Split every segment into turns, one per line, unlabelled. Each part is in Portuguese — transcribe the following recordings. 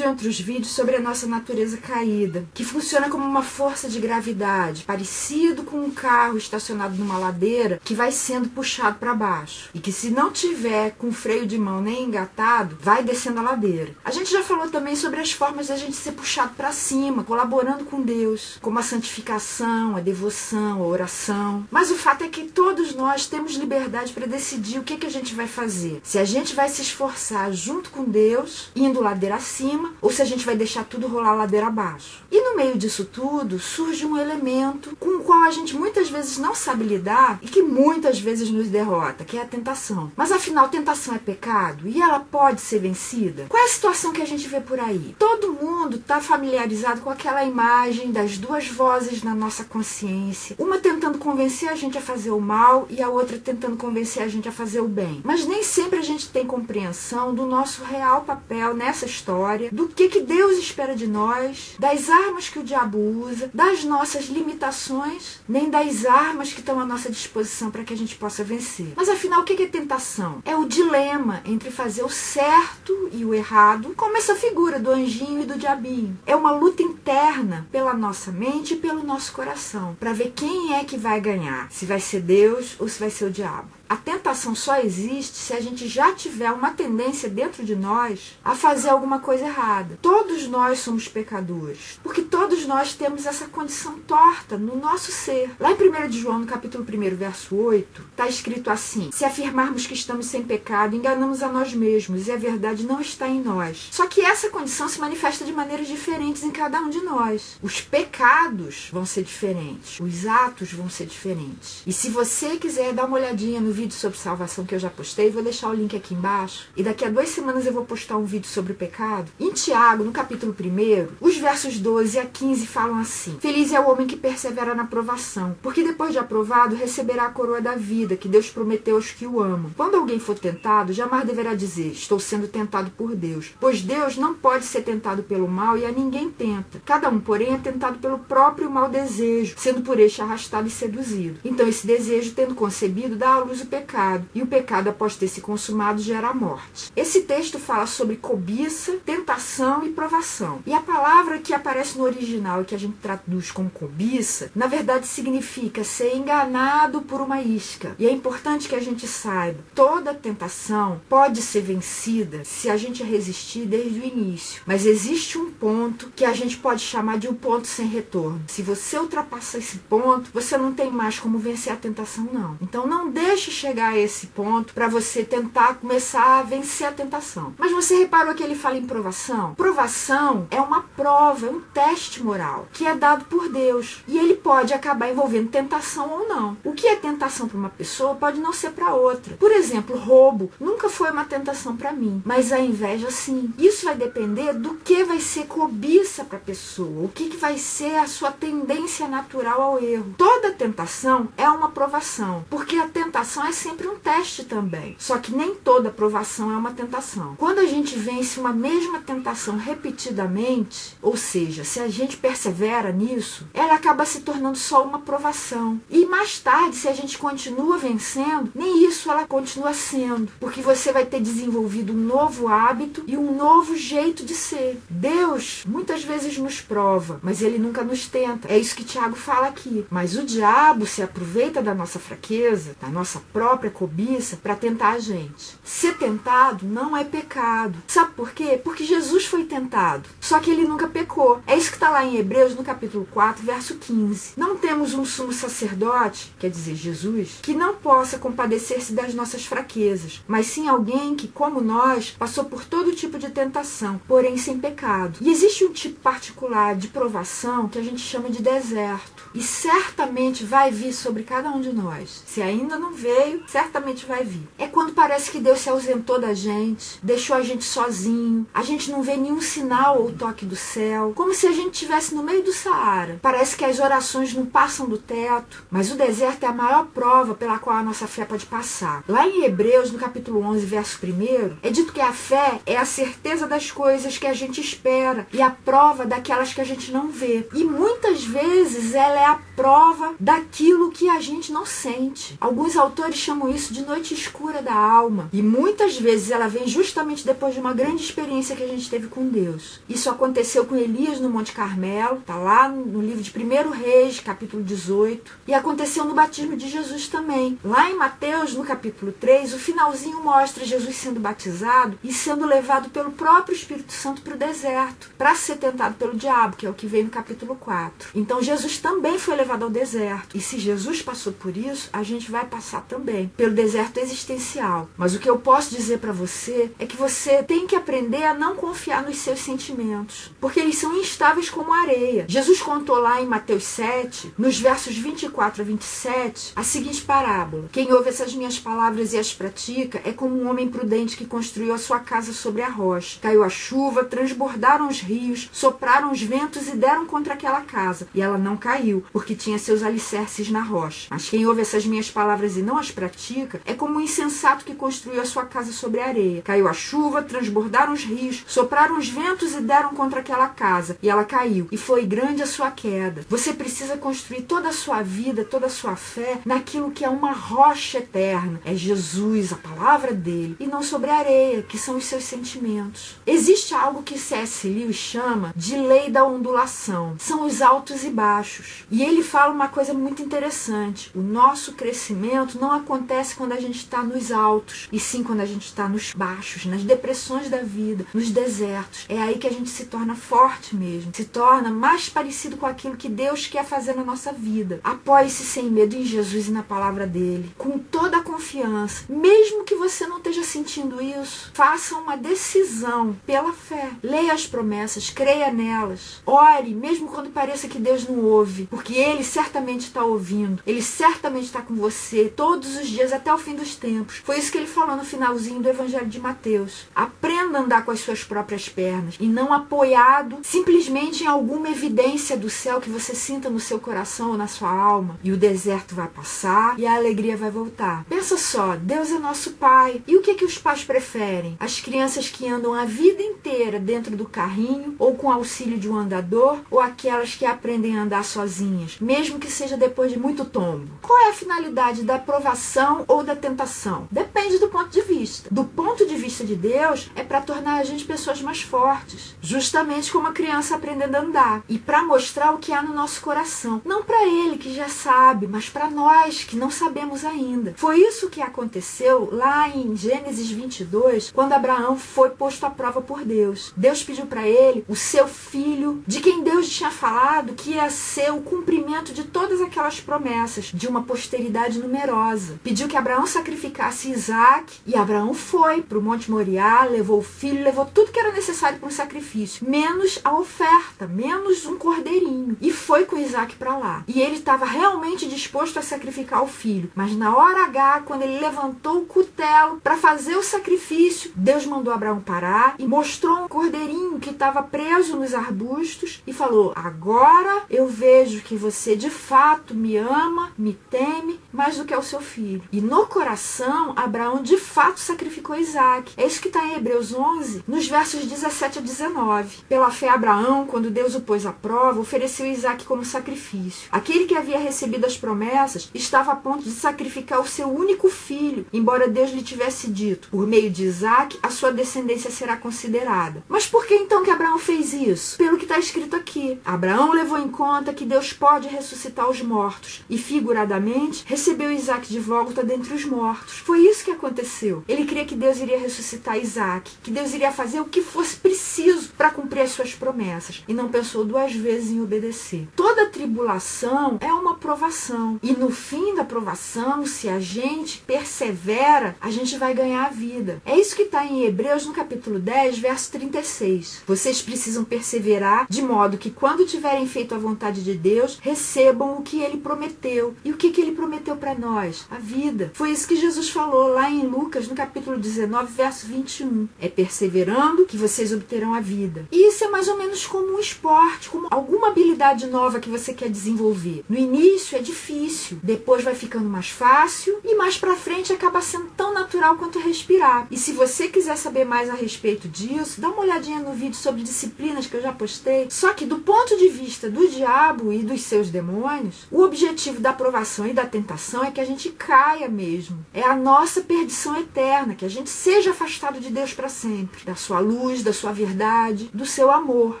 em outros vídeos sobre a nossa natureza caída, que funciona como uma força de gravidade, parecido com um carro estacionado numa ladeira que vai sendo puxado para baixo. E que se não tiver com freio de mão nem engatado, vai descendo a ladeira. A gente já falou também sobre as formas da gente ser puxado para cima, colaborando com Deus, como a santificação, a devoção, a oração. Mas o fato é que todos nós temos liberdade para decidir o que a gente vai fazer. Se a gente vai se esforçar junto com Deus, indo ladeira acima, ou se a gente vai deixar tudo rolar ladeira abaixo. E no meio disso tudo, surge um elemento com o qual a gente muitas vezes não sabe lidar e que muitas vezes nos derrota, que é a tentação. Mas afinal, tentação é pecado e ela pode ser vencida? Qual é a situação que a gente vê por aí? Todo mundo está familiarizado com aquela imagem das duas vozes na nossa consciência, uma tentando convencer a gente a fazer o mal e a outra tentando convencer a gente a fazer o bem. Mas nem sempre a gente tem compreensão do nosso real papel nessa história, do que Deus espera de nós, das armas que o diabo usa, das nossas limitações, nem das armas que estão à nossa disposição para que a gente possa vencer. Mas afinal, o que é tentação? É o dilema entre fazer o certo e o errado, como essa figura do anjinho e do diabinho. É uma luta interna pela nossa mente e pelo nosso coração, para ver quem é que vai ganhar, se vai ser Deus ou se vai ser o diabo. A tentação só existe se a gente já tiver uma tendência dentro de nós a fazer alguma coisa errada. Todos nós somos pecadores, porque todos nós temos essa condição torta no nosso ser. Lá em 1 de João, no capítulo 1, verso 8, está escrito assim: se afirmarmos que estamos sem pecado, enganamos a nós mesmos e a verdade não está em nós. Só que essa condição se manifesta de maneiras diferentes em cada um de nós. Os pecados vão ser diferentes, os atos vão ser diferentes. E se você quiser dar uma olhadinha no vídeo sobre salvação que eu já postei, vou deixar o link aqui embaixo, e daqui a 2 semanas eu vou postar um vídeo sobre o pecado. Em Tiago, no capítulo 1, os versos 12 a 15 falam assim: feliz é o homem que persevera na provação, porque depois de aprovado receberá a coroa da vida que Deus prometeu aos que o amam. Quando alguém for tentado, jamais deverá dizer: estou sendo tentado por Deus, pois Deus não pode ser tentado pelo mal e a ninguém tenta. Cada um, porém, é tentado pelo próprio mau desejo, sendo por este arrastado e seduzido. Então esse desejo, tendo concebido, dá à luz o pecado, e o pecado, após ter se consumado, gera a morte. Esse texto fala sobre cobiça, tentação e provação. E a palavra que aparece no original e que a gente traduz como cobiça, na verdade significa ser enganado por uma isca. E é importante que a gente saiba, toda tentação pode ser vencida se a gente resistir desde o início. Mas existe um ponto que a gente pode chamar de um ponto sem retorno. Se você ultrapassa esse ponto, você não tem mais como vencer a tentação, não. Então não deixe chegar a esse ponto para você tentar começar a vencer a tentação. Mas você reparou que ele fala em provação? Provação é uma prova, é um teste moral que é dado por Deus, e ele pode acabar envolvendo tentação ou não. O que é tentação para uma pessoa pode não ser para outra. Por exemplo, roubo nunca foi uma tentação para mim, mas a inveja sim. Isso vai depender do que vai ser cobiça para a pessoa, o que vai ser a sua tendência natural ao erro. Toda tentação é uma provação, porque a tentação é sempre um teste também. Só que nem toda provação é uma tentação. Quando a gente vence uma mesma tentação repetidamente, ou seja, se a gente persevera nisso, ela acaba se tornando só uma provação. E mais tarde, se a gente continua vencendo, nem isso ela continua sendo, porque você vai ter desenvolvido um novo hábito e um novo jeito de ser. Deus muitas vezes nos prova, mas ele nunca nos tenta. É isso que Tiago fala aqui. Mas o diabo se aproveita da nossa fraqueza, da nossa própria cobiça, para tentar a gente. Ser tentado não é pecado. Sabe por quê? Porque Jesus foi tentado, só que ele nunca pecou. É isso que está lá em Hebreus, no capítulo 4, verso 15. Não temos um sumo sacerdote, quer dizer, Jesus, que não possa compadecer-se das nossas fraquezas, mas sim alguém que, como nós, passou por todo tipo de tentação, porém sem pecado. E existe um tipo particular de provação que a gente chama de deserto. E certamente vai vir sobre cada um de nós. Se ainda não veio, certamente vai vir. É quando parece que Deus se ausentou da gente, deixou a gente sozinho, a gente não vê nenhum sinal ou toque do céu, como se a gente estivesse no meio do Saara. Parece que as orações não passam do teto, mas o deserto é a maior prova pela qual a nossa fé pode passar. Lá em Hebreus, no capítulo 11, verso 1, é dito que a fé é a certeza das coisas que a gente espera e a prova daquelas que a gente não vê. E muitas vezes ela é a prova daquilo que a gente não sente. Alguns autores chamam isso de noite escura da alma. E muitas vezes ela vem justamente depois de uma grande experiência que a gente teve com Deus. Isso aconteceu com Elias no Monte Carmelo, está lá no livro de 1 Reis, capítulo 18, e aconteceu no batismo de Jesus também. Lá em Mateus, no capítulo 3, o finalzinho mostra Jesus sendo batizado e sendo levado pelo próprio Espírito Santo para o deserto, para ser tentado pelo diabo, que é o que vem no capítulo 4. Então Jesus também foi levado ao deserto. E se Jesus passou por isso, a gente vai passar também pelo deserto existencial. Mas o que eu posso dizer para você é que você tem que aprender a não confiar nos seus sentimentos, porque eles são instáveis como areia. Jesus contou lá em Mateus 7, nos versos 24 a 27, a seguinte parábola: quem ouve essas minhas palavras e as pratica é como um homem prudente que construiu a sua casa sobre a rocha. Caiu a chuva, transbordaram os rios, sopraram os ventos e deram contra aquela casa, e ela não caiu, porque tinha seus alicerces na rocha. Mas quem ouve essas minhas palavras e não as pratica é como um insensato que construiu a sua casa sobre a areia. Caiu a chuva, transbordaram os rios, sopraram os ventos e deram contra aquela casa, e ela caiu, e foi grande a sua queda. Você precisa construir toda a sua vida, toda a sua fé naquilo que é uma rocha eterna. É Jesus, a palavra dele, e não sobre a areia, que são os seus sentimentos. Existe algo que C.S. Lewis chama de lei da ondulação. São os altos e baixos. E ele fala uma coisa muito interessante: o nosso crescimento não acontece quando a gente está nos altos, e sim quando a gente está nos baixos, nas depressões da vida, nos desertos. É aí que a gente se torna forte mesmo, se torna mais parecido com aquilo que Deus quer fazer na nossa vida. Apoie-se sem medo em Jesus e na palavra dele, com toda a confiança. Mesmo que você não esteja sentindo isso, faça uma decisão pela fé. Leia as promessas, creia nelas. Ore, mesmo quando pareça que Deus não ouve, porque ele certamente está ouvindo. Ele certamente está com você todos os dias até o fim dos tempos. Foi isso que ele falou no finalzinho do Evangelho de Mateus. Aprenda a andar com as suas próprias pernas e não apoiado simplesmente em alguma evidência do céu que você sinta no seu coração ou na sua alma. E o deserto vai passar e a alegria vai voltar. Pensa só, Deus é nosso Pai. E o que os pais preferem? As crianças que andam a vida inteira dentro do carrinho ou com auxílio de um andador, ou aquelas que aprendem a andar sozinhas, mesmo que seja depois de muito tombo? Qual é a finalidade da aprovação ou da tentação? Depende do ponto de vista. Do ponto de vista de Deus, é para tornar a gente pessoas mais fortes, justamente como a criança aprendendo a andar, e para mostrar o que há no nosso coração. Não para ele, que já sabe, mas para nós, que não sabemos ainda. Foi isso que aconteceu lá em Gênesis 22, quando Abraão foi posto à prova por Deus. Deus pediu para ele o seu filho, de quem Deus tinha falado que ia ser o cumprimento de todas aquelas promessas, de uma posteridade numerosa. Pediu que Abraão sacrificasse Isaac, e Abraão foi para o Monte Moriá, levou o filho, levou tudo que era necessário para o sacrifício, menos a oferta, menos um cordeirinho, e foi com Isaac para lá. E ele estava realmente disposto a sacrificar o filho, mas na hora H, quando ele levantou o cutelo para fazer o sacrifício, Deus mandou Abraão parar e mostrou um cordeirinho que estava preso nos arbustos e falou: agora eu vejo que você de fato me ama, me teme mais do que o seu filho. E no coração, Abraão de fato sacrificou Isaac. É isso que está em Hebreus 11, nos versos 17 a 19. Pela fé, Abraão, quando Deus o pôs à prova, ofereceu Isaac como sacrifício. Aquele que havia recebido as promessas estava a ponto de sacrificar o seu único filho, embora Deus lhe tivesse dito: por meio de Isaac, a sua descendência será considerada. Mas por que então que Abraão fez isso? Pelo que está escrito aqui: Abraão levou em conta que Deus pode ressuscitar os mortos, e figuradamente recebeu Isaac de volta dentre os mortos. Foi isso que aconteceu. Ele cria que Deus iria ressuscitar Isaac, que Deus iria fazer o que fosse preciso para cumprir as suas promessas, e não pensou duas vezes em obedecer. Toda tribulação é uma provação, e no fim da provação, se a gente persevera, a gente vai ganhar a vida. É isso que está em Hebreus, no capítulo 10, verso 36. Vocês precisam perseverar, de modo que quando tiverem feito a vontade de Deus, recebam o que ele prometeu. E o que ele prometeu para nós? A vida. Foi isso que Jesus falou lá em Lucas, no capítulo 19, verso 21. É perseverando que vocês obterão a vida. E isso é mais ou menos como um esporte, como alguma habilidade nova que você quer desenvolver. No início é difícil, depois vai ficando mais fácil, e mais pra frente acaba sendo tão natural quanto respirar. E se você quiser saber mais a respeito disso, dá uma olhadinha no vídeo sobre disciplinas que eu já postei. Só que do ponto de vista do diabo e dos seus demônios, demônios, o objetivo da aprovação e da tentação é que a gente caia mesmo. É a nossa perdição eterna, que a gente seja afastado de Deus para sempre, da sua luz, da sua verdade, do seu amor.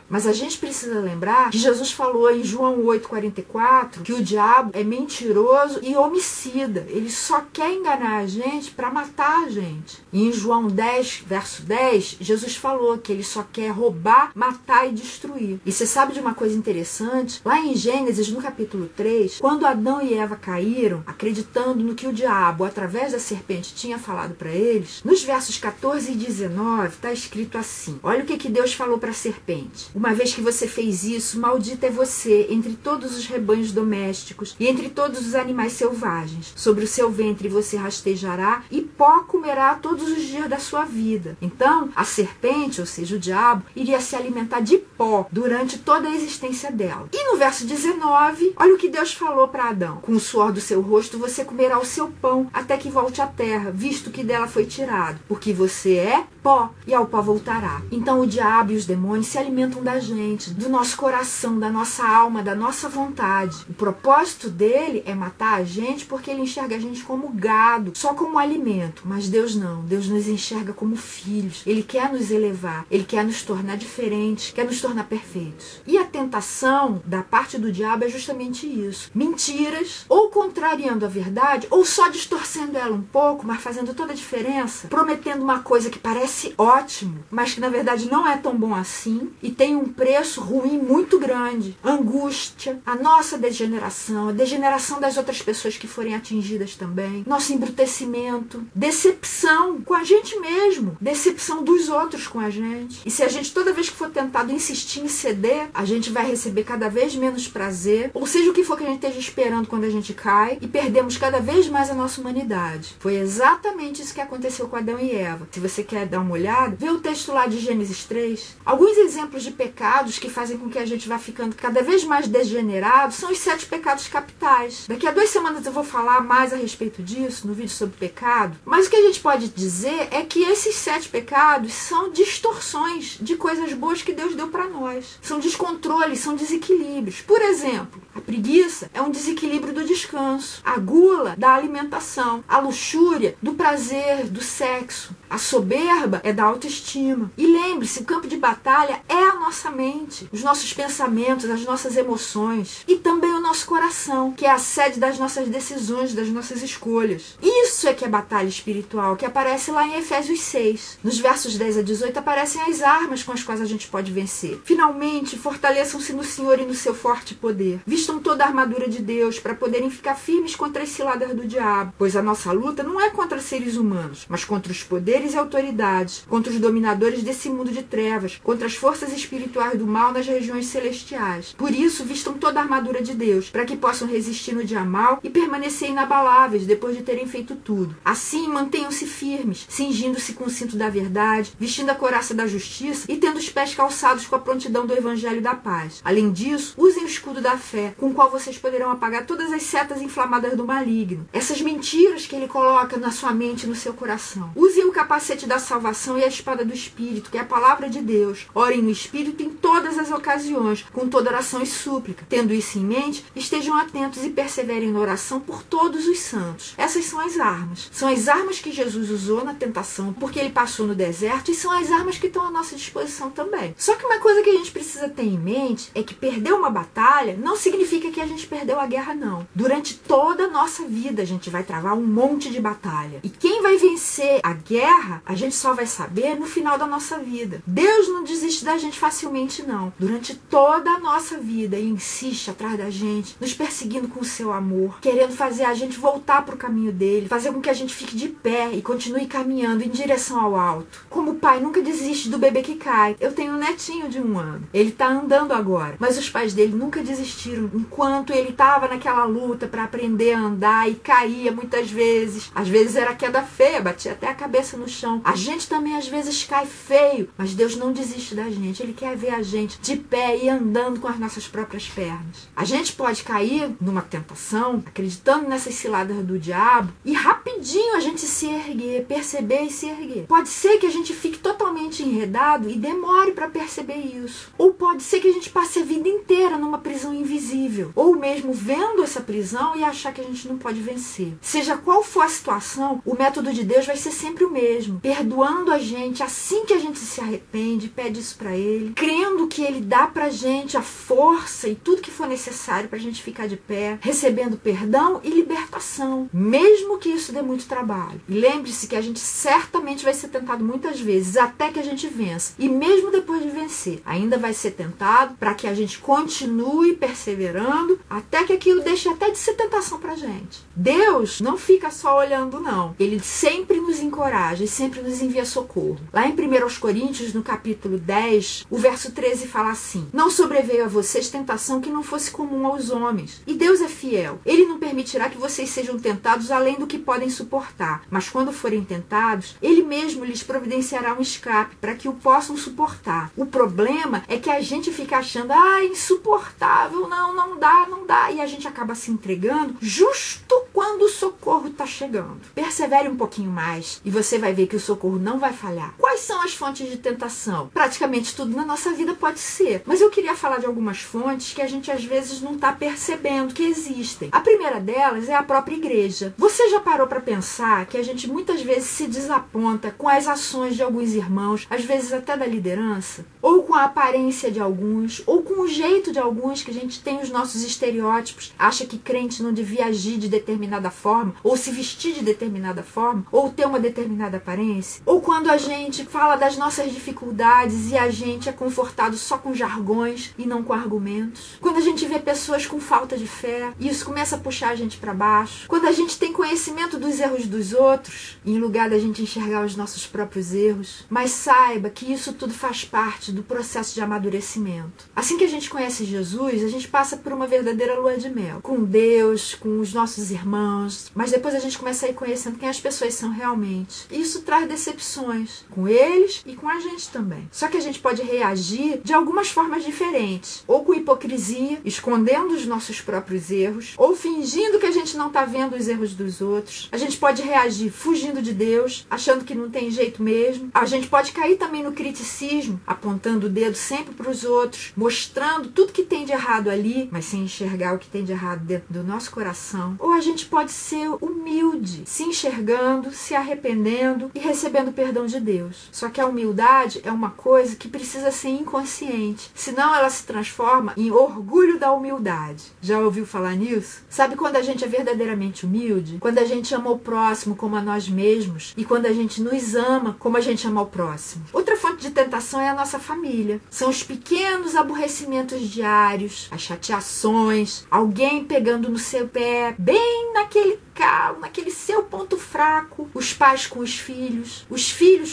Mas a gente precisa lembrar que Jesus falou em João 8,44 que o diabo é mentiroso e homicida. Ele só quer enganar a gente para matar a gente. E em João 10, verso 10, Jesus falou que ele só quer roubar, matar e destruir. E você sabe de uma coisa interessante? Lá em Gênesis, no capítulo 3, quando Adão e Eva caíram, acreditando no que o diabo, através da serpente, tinha falado para eles, nos versos 14 e 19, está escrito assim: olha o que Deus falou para a serpente. Uma vez que você fez isso, maldita é você entre todos os rebanhos domésticos e entre todos os animais selvagens. Sobre o seu ventre você rastejará e pó comerá todos os dias da sua vida. Então, a serpente, ou seja, o diabo, iria se alimentar de pó durante toda a existência dela. E no verso 19, olha o que Deus falou para Adão: com o suor do seu rosto você comerá o seu pão até que volte à terra, visto que dela foi tirado, porque você é pó e ao pó voltará. Então o diabo e os demônios se alimentam da gente, do nosso coração, da nossa alma, da nossa vontade. O propósito dele é matar a gente porque ele enxerga a gente como gado, só como alimento. Mas Deus não. Deus nos enxerga como filhos. Ele quer nos elevar, ele quer nos tornar diferentes, quer nos tornar perfeitos. E a tentação da parte do diabo é justamente isso: mentiras, ou contrariando a verdade, ou só distorcendo ela um pouco, mas fazendo toda a diferença, prometendo uma coisa que parece ótimo, mas que na verdade não é tão bom assim e tem um preço ruim muito grande. Angústia, a nossa degeneração, a degeneração das outras pessoas que forem atingidas também, nosso embrutecimento, decepção com a gente mesmo, decepção dos outros com a gente. E se a gente toda vez que for tentado insistir em ceder, a gente vai receber cada vez menos prazer, ou seja, o que for que a gente esteja esperando quando a gente cai, e perdemos cada vez mais a nossa humanidade. Foi exatamente isso que aconteceu com Adão e Eva. Se você quer dar uma olhada, vê o texto lá de Gênesis 3. Alguns exemplos de pecados que fazem com que a gente vá ficando cada vez mais degenerado são os 7 pecados capitais. Daqui a 2 semanas eu vou falar mais a respeito disso, no vídeo sobre pecado. Mas o que a gente pode dizer é que esses 7 pecados são distorções de coisas boas que Deus deu para nós. São descontroles, são desequilíbrios. Por exemplo, a preguiça é um desequilíbrio do descanso. A gula, da alimentação. A luxúria, do prazer, do sexo. A soberba é da autoestima. E lembre-se, o campo de batalha é a nossa mente, os nossos pensamentos, as nossas emoções e também o nosso coração, que é a sede das nossas decisões, das nossas escolhas. Isso é que é batalha espiritual, que aparece lá em Efésios 6. Nos versos 10 a 18 aparecem as armas com as quais a gente pode vencer. Finalmente, fortaleçam-se no Senhor e no seu forte poder. Vistam toda a armadura de Deus para poderem ficar firmes contra as ciladas do diabo, pois a nossa luta não é contra seres humanos, mas contra os poderes e autoridades, contra os dominadores desse mundo de trevas, contra as forças espirituais do mal nas regiões celestiais. Por isso, vistam toda a armadura de Deus, para que possam resistir no dia mal e permanecer inabaláveis depois de terem feito tudo. Assim, mantenham-se firmes, cingindo-se com o cinto da verdade, vestindo a couraça da justiça e tendo os pés calçados com a prontidão do evangelho da paz. Além disso, usem o escudo da fé, com o qual vocês poderão apagar todas as setas inflamadas do maligno, essas mentiras que ele coloca na sua mente e no seu coração. Usem o capacete da salvação e a espada do Espírito, que é a palavra de Deus. Orem no Espírito em todas as ocasiões, com toda oração e súplica. Tendo isso em mente, estejam atentos e perseverem na oração por todos os santos. Essas são as armas. São as armas que Jesus usou na tentação, porque ele passou no deserto, e são as armas que estão à nossa disposição também. Só que uma coisa que a gente precisa ter em mente é que perder uma batalha não significa que a gente perdeu a guerra, não. Durante toda a nossa vida, a gente vai travar um monte de batalha. E quem vai vencer a guerra, a gente só vai saber no final da nossa vida. Deus não desiste da gente facilmente, não. Durante toda a nossa vida, Ele insiste atrás da gente, nos perseguindo com o seu amor, querendo fazer a gente voltar para o caminho dele, fazer com que a gente fique de pé e continue caminhando em direção ao alto. Como o pai nunca desiste do bebê que cai. Eu tenho um netinho de 1 ano. Ele está andando agora, mas os pais dele nunca desistiram enquanto ele estava naquela luta para aprender a andar e caía muitas vezes. Às vezes era queda feia, batia até a cabeça no chão. A gente também às vezes cai feio, mas Deus não desiste da gente. Ele quer ver a gente de pé e andando com as nossas próprias pernas. A gente pode cair numa tentação, acreditando nessas ciladas do diabo, e rapidinho rapidinho a gente se erguer, perceber e se erguer. Pode ser que a gente fique totalmente enredado e demore para perceber isso. Ou pode ser que a gente passe a vida inteira numa prisão invisível. Ou mesmo vendo essa prisão e achar que a gente não pode vencer. Seja qual for a situação, o método de Deus vai ser sempre o mesmo. Perdoando a gente assim que a gente se arrepende, pede isso para Ele. Crendo que Ele dá pra gente a força e tudo que for necessário pra gente ficar de pé. Recebendo perdão e libertação. Mesmo que isso dê muito trabalho. E lembre-se que a gente certamente vai ser tentado muitas vezes, até que a gente vença. E mesmo depois de vencer, ainda vai ser tentado para que a gente continue perseverando, até que aquilo deixe até de ser tentação pra gente. Deus não fica só olhando, não. Ele sempre nos encoraja e sempre nos envia socorro. Lá em 1 Coríntios, no capítulo 10, o verso 13 fala assim: não sobreveio a vocês tentação que não fosse comum aos homens. E Deus é fiel. Ele não permitirá que vocês sejam tentados além do que podem suportar. Mas quando forem tentados, Ele mesmo lhes providenciará um escape para que o possam suportar. O problema é que a gente fica achando, insuportável, não dá. E a gente acaba se entregando justo quando o socorro está chegando. Persevere um pouquinho mais e você vai ver que o socorro não vai falhar. Quais são as fontes de tentação? Praticamente tudo na nossa vida pode ser. Mas eu queria falar de algumas fontes que a gente às vezes não está percebendo que existem. A primeira delas é a própria igreja. Você já parou para pensar que a gente muitas vezes se desaponta com as ações de alguns irmãos, às vezes até da liderança? Ou com a aparência de alguns, ou com o jeito de alguns, que a gente tem os nossos estereótipos, acha que crente não devia agir de determinada forma, ou se vestir de determinada forma, ou ter uma determinada aparência? Ou quando a gente fala das nossas dificuldades e a gente é confortado só com jargões e não com argumentos? Quando a gente vê pessoas com falta de fé, e isso começa a puxar a gente para baixo? Quando a gente tem conhecimento dos erros dos outros, em lugar da gente enxergar os nossos próprios erros? Mas saiba que isso tudo faz parte do processo de amadurecimento. Assim que a gente conhece Jesus, a gente passa por uma verdadeira lua de mel. Com Deus, com os nossos irmãos. Mas depois a gente começa a ir conhecendo quem as pessoas são realmente. E isso traz decepções. Com eles e com a gente também. Só que a gente pode reagir de algumas formas diferentes. Ou com hipocrisia, escondendo os nossos próprios erros. Ou fingindo que a gente não está vendo os erros dos outros. A gente pode reagir fugindo de Deus, achando que não tem jeito mesmo. A gente pode cair também no criticismo, apontando o dedo sempre para os outros, mostrando tudo que tem de errado ali, mas sem enxergar o que tem de errado dentro do nosso coração. Ou a gente pode ser humilde, se enxergando, se arrependendo e recebendo perdão de Deus. Só que a humildade é uma coisa que precisa ser inconsciente, senão ela se transforma em orgulho da humildade. Já ouviu falar nisso? Sabe quando a gente é verdadeiramente humilde? Quando a gente ama o próximo como a nós mesmos e quando a gente nos ama como a gente ama o próximo. Outra fonte de tentação é a nossa família. São os pequenos aborrecimentos diários, as chateações, alguém pegando no seu pé, bem naquele calo, naquele seu ponto fraco, os pais com os filhos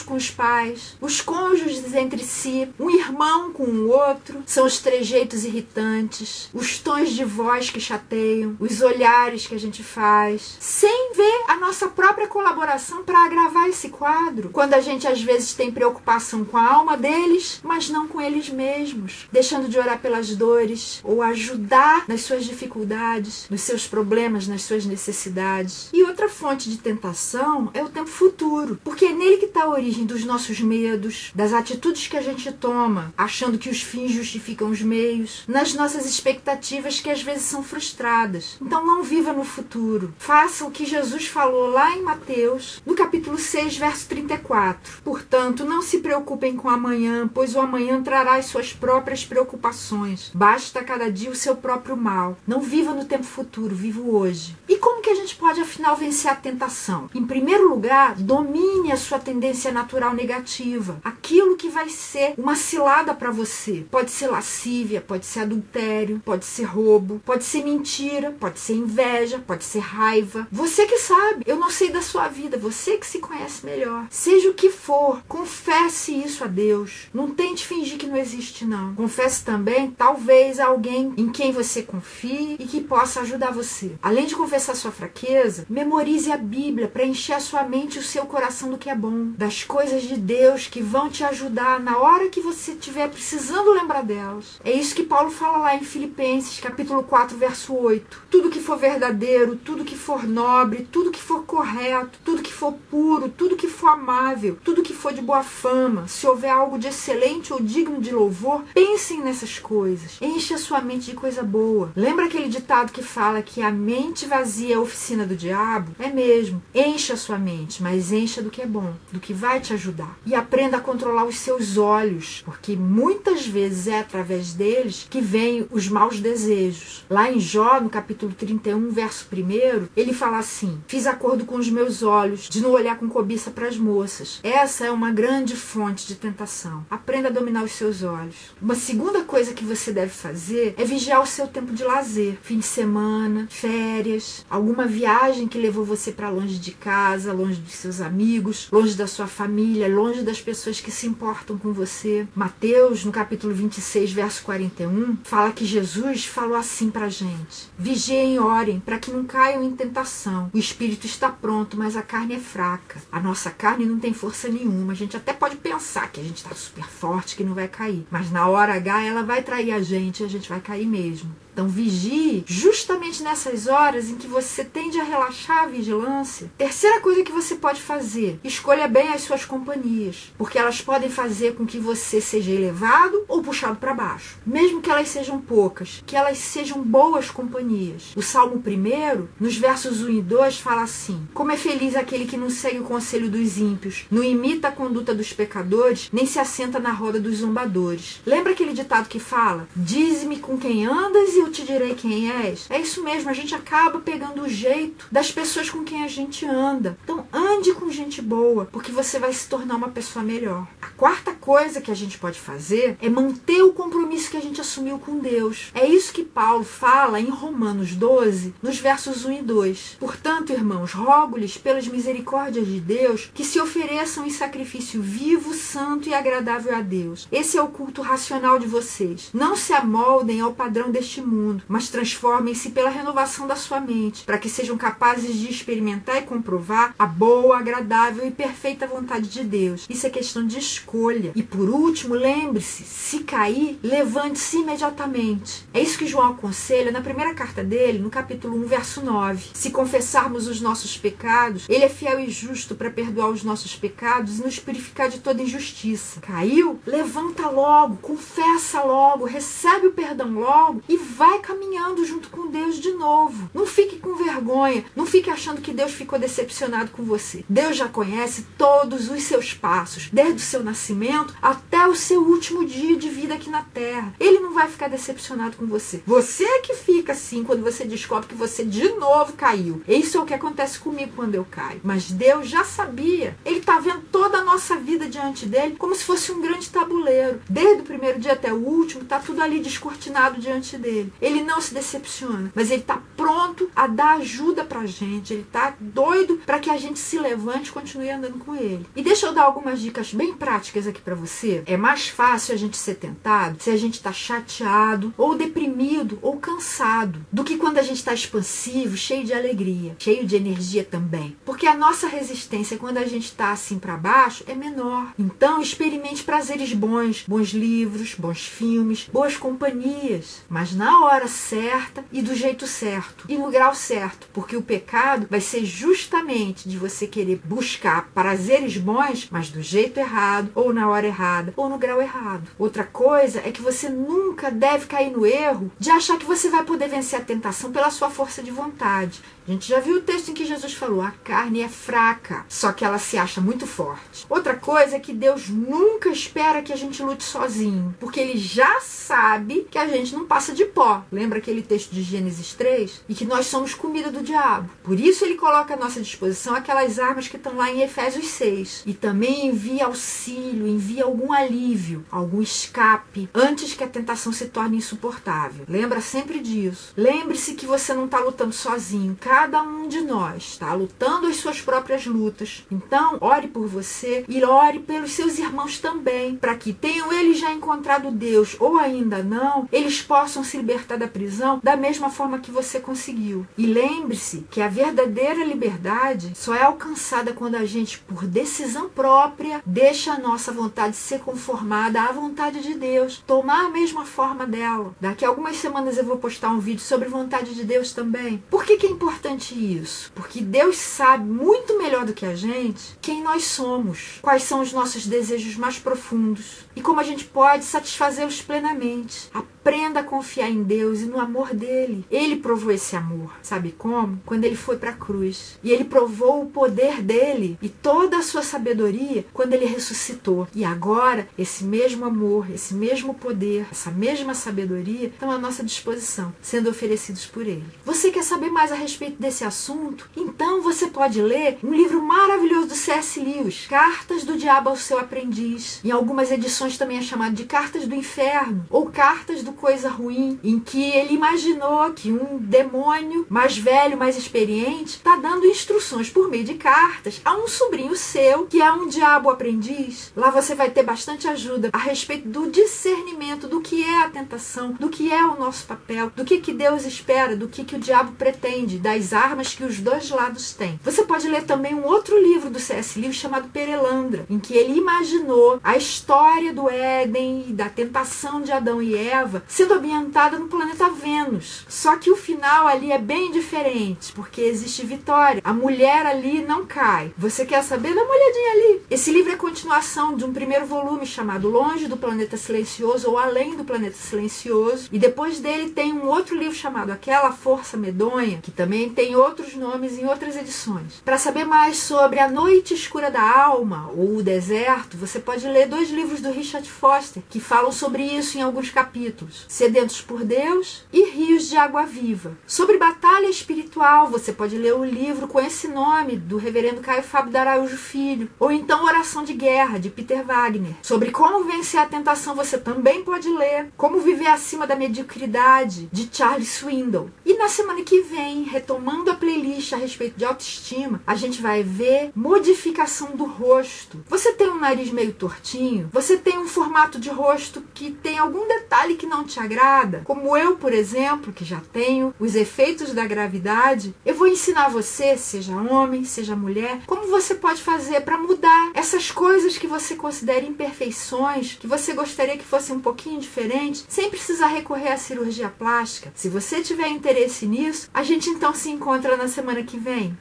com os pais, os cônjuges entre si, um irmão com o outro, são os trejeitos irritantes, os tons de voz que chateiam, os olhares que a gente faz, sem ver a nossa própria colaboração para agravar esse quadro, quando a gente às vezes tem preocupação com a alma deles, mas não com eles mesmos, deixando de orar pelas dores, ou ajudar nas suas dificuldades, nos seus problemas, nas suas necessidades. E outra fonte de tentação é o tempo futuro, porque é nele que está a origem dos nossos medos, das atitudes que a gente toma, achando que os fins justificam os meios, nas nossas expectativas que às vezes são frustradas. Então não viva no futuro. Faça o que Jesus falou lá em Mateus, no capítulo 6, verso 34. Portanto, não se preocupem com o amanhã, pois o amanhã trará as suas próprias preocupações. Basta cada dia o seu próprio mal. Não viva no tempo futuro, viva o hoje. E como que a gente pode afinal vencer a tentação? Em primeiro lugar, domine a sua tendência natural negativa. Aquilo que vai ser uma cilada para você. Pode ser lascívia, pode ser adultério, pode ser roubo, pode ser mentira, pode ser inveja, pode ser raiva. Você que sabe, eu não sei da sua vida, você que se conhece melhor. Seja o que for, confesse isso a Deus. Não tente fingir que não existe, não. Confesse também, talvez, a alguém em quem você confie e que possa ajudar você. Além de confessar sua fraqueza, memorize a Bíblia para encher a sua mente e o seu coração do que é bom, das coisas de Deus que vão te ajudar na hora que você estiver precisando lembrar delas. É isso que Paulo fala lá em Filipenses, capítulo 4, verso 8. Tudo que for verdadeiro, tudo que for nobre, tudo que for correto, tudo que for puro, tudo que for amável, tudo que for de boa fama, se houver algo de excelente ou digno de louvor, pensem nessas coisas. Enche a sua mente de coisa boa. Lembra aquele ditado que fala que a mente vazia é a oficina do diabo? É mesmo. Encha a sua mente, mas encha do que é bom, do que vai te ajudar. E aprenda a controlar os seus olhos, porque muitas vezes é através deles que vêm os maus desejos. Lá em Jó, no capítulo 31, verso 1, ele fala assim: fiz acordo com os meus olhos de não olhar com cobiça para as moças. Essa é uma grande fonte de tentação. Aprenda a dominar os seus olhos. Uma segunda coisa que você deve fazer é vigiar o seu tempo de lazer. Fim de semana, férias, alguma viagem que levou você para longe de casa, longe dos seus amigos, longe da sua família, longe das pessoas que se importam com você. Mateus, no capítulo 26, verso 41, fala que Jesus falou assim pra gente: vigiem e orem para que não caiam em tentação. O espírito está pronto, mas a carne é fraca. A nossa carne não tem força nenhuma. A gente até pode pensar que a gente está super forte, que não vai cair, mas na hora H ela vai trair a gente e a gente vai cair mesmo. Então vigie justamente nessas horas em que você tende a relaxar a vigilância. Terceira coisa que você pode fazer: escolha bem as suas companhias, porque elas podem fazer com que você seja elevado ou puxado para baixo. Mesmo que elas sejam poucas, que elas sejam boas companhias. O Salmo 1, nos versos 1 e 2, fala assim: como é feliz aquele que não segue o conselho dos ímpios, não imita a conduta dos pecadores, nem se assenta na roda dos zombadores. Lembra aquele ditado que fala: dize-me com quem andas e eu te direi quem és? É isso mesmo, a gente acaba pegando o jeito das pessoas com quem a gente anda. Então ande com gente boa, porque você vai se tornar uma pessoa melhor. A quarta coisa que a gente pode fazer é manter o compromisso que a gente assumiu com Deus. É isso que Paulo fala em Romanos 12, nos versos 1 e 2. Portanto, irmãos, rogo-lhes pelas misericórdias de Deus que se ofereçam em sacrifício vivo, santo e agradável a Deus. Esse é o culto racional de vocês. Não se amoldem ao padrão deste mundo, mas transformem-se pela renovação da sua mente, para que sejam capazes de experimentar e comprovar a boa, agradável e perfeita vontade de Deus. Isso é questão de escolha. E por último, lembre-se, se cair, levante-se imediatamente. É isso que João aconselha na primeira carta dele, no capítulo 1, verso 9. Se confessarmos os nossos pecados, ele é fiel e justo para perdoar os nossos pecados e nos purificar de toda injustiça. Caiu? Levanta logo, confessa logo, recebe o perdão logo e vai caminhando junto com Deus de novo. Não fique com vergonha, não fique achando que Deus ficou decepcionado com você. Deus já conhece todos os seus passos, desde o seu nascimento até o seu último dia de vida aqui na Terra. Ele não vai ficar decepcionado com você. Você é que fica assim quando você descobre que você de novo caiu. Isso é o que acontece comigo quando eu caio. Mas Deus já sabia. Ele está vendo toda a nossa vida diante dele como se fosse um grande tabuleiro. Desde o primeiro dia até o último, está tudo ali descortinado diante dele. Ele não se decepciona, mas ele está pronto a dar ajuda pra gente. Ele está doido para que a gente se levante e continue andando com ele. E deixa eu dar algumas dicas bem práticas aqui para você. É mais fácil a gente ser tentado se a gente está chateado, ou deprimido, ou cansado, do que quando a gente está expansivo, cheio de alegria, cheio de energia também. Porque a nossa resistência quando a gente está assim para baixo é menor. Então experimente prazeres bons, bons livros, bons filmes, boas companhias, mas na hora certa e do jeito certo e no grau certo, porque o pecado vai ser justamente de você querer buscar prazeres bons, mas do jeito errado, ou na hora errada, ou no grau errado. Outra coisa é que você nunca deve cair no erro de achar que você vai poder vencer a tentação pela sua força de vontade. A gente já viu o texto em que Jesus falou: a carne é fraca, só que ela se acha muito forte. Outra coisa é que Deus nunca espera que a gente lute sozinho, porque Ele já sabe que a gente não passa de pó. Lembra aquele texto de Gênesis 3? E que nós somos comida do diabo. Por isso Ele coloca à nossa disposição aquelas armas que estão lá em Efésios 6. E também envia auxílio, envia algum alívio, algum escape, antes que a tentação se torne insuportável. Lembra sempre disso. Lembre-se que você não está lutando sozinho. Cada um de nós está lutando as suas próprias lutas. Então, ore por você e ore pelos seus irmãos também, para que tenham eles já encontrado Deus ou ainda não, eles possam se libertar libertar da prisão da mesma forma que você conseguiu. E lembre-se que a verdadeira liberdade só é alcançada quando a gente, por decisão própria, deixa a nossa vontade ser conformada à vontade de Deus, tomar a mesma forma dela. Daqui a algumas semanas eu vou postar um vídeo sobre vontade de Deus também. Por que é importante isso? Porque Deus sabe muito melhor do que a gente quem nós somos, quais são os nossos desejos mais profundos e como a gente pode satisfazê-los plenamente. Aprenda a confiar em Deus e no amor dele. Ele provou esse amor. Sabe como? Quando ele foi para a cruz. E ele provou o poder dele e toda a sua sabedoria quando ele ressuscitou. E agora, esse mesmo amor, esse mesmo poder, essa mesma sabedoria estão à nossa disposição, sendo oferecidos por ele. Você quer saber mais a respeito desse assunto? Então você pode ler um livro maravilhoso do C.S. Lewis, Cartas do Diabo ao Seu Aprendiz. Em algumas edições também é chamado de Cartas do Inferno ou Cartas do Coisa Ruim, em que ele imaginou que um demônio mais velho, mais experiente, está dando instruções por meio de cartas a um sobrinho seu, que é um diabo aprendiz. Lá você vai ter bastante ajuda a respeito do discernimento do que é a tentação, do que é o nosso papel, do que Deus espera, do que o diabo pretende, das armas que os dois lados têm. Você pode ler também um outro livro do C.S. Lewis chamado Perelandra, em que ele imaginou a história do Éden e da tentação de Adão e Eva sendo ambientada no planeta Vênus. Só que o final ali é bem diferente, porque existe vitória. A mulher ali não cai. Você quer saber? Dá uma olhadinha ali. Esse livro é continuação de um primeiro volume chamado Longe do Planeta Silencioso ou Além do Planeta Silencioso. E depois dele tem um outro livro chamado Aquela Força Medonha, que também tem outros nomes em outras edições. Para saber mais sobre A Noite Escura da Alma ou O Deserto, você pode ler 2 livros do Richard Foster, que falam sobre isso em alguns capítulos. Sedentos por Deus e Rios de Água Viva. Sobre batalha espiritual, você pode ler o livro com esse nome, do reverendo Caio Fábio de Araújo Filho, ou então Oração de Guerra, de Peter Wagner. Sobre como vencer a tentação, você também pode ler Como Viver Acima da Mediocridade, de Charles Swindoll. E na semana que vem, retomando a playlist a respeito de autoestima, a gente vai ver modificação do rosto. Você tem um nariz meio tortinho? Você tem um formato de rosto que tem algum detalhe que não te agrada? Como eu, por exemplo, que já tenho os efeitos da gravidade, eu vou ensinar você, seja homem, seja mulher, como você pode fazer para mudar essas coisas que você considera imperfeições, que você gostaria que fossem um pouquinho diferentes, sem precisar recorrer à cirurgia plástica. Se você tiver interesse nisso, a gente então se encontra na semana que vem.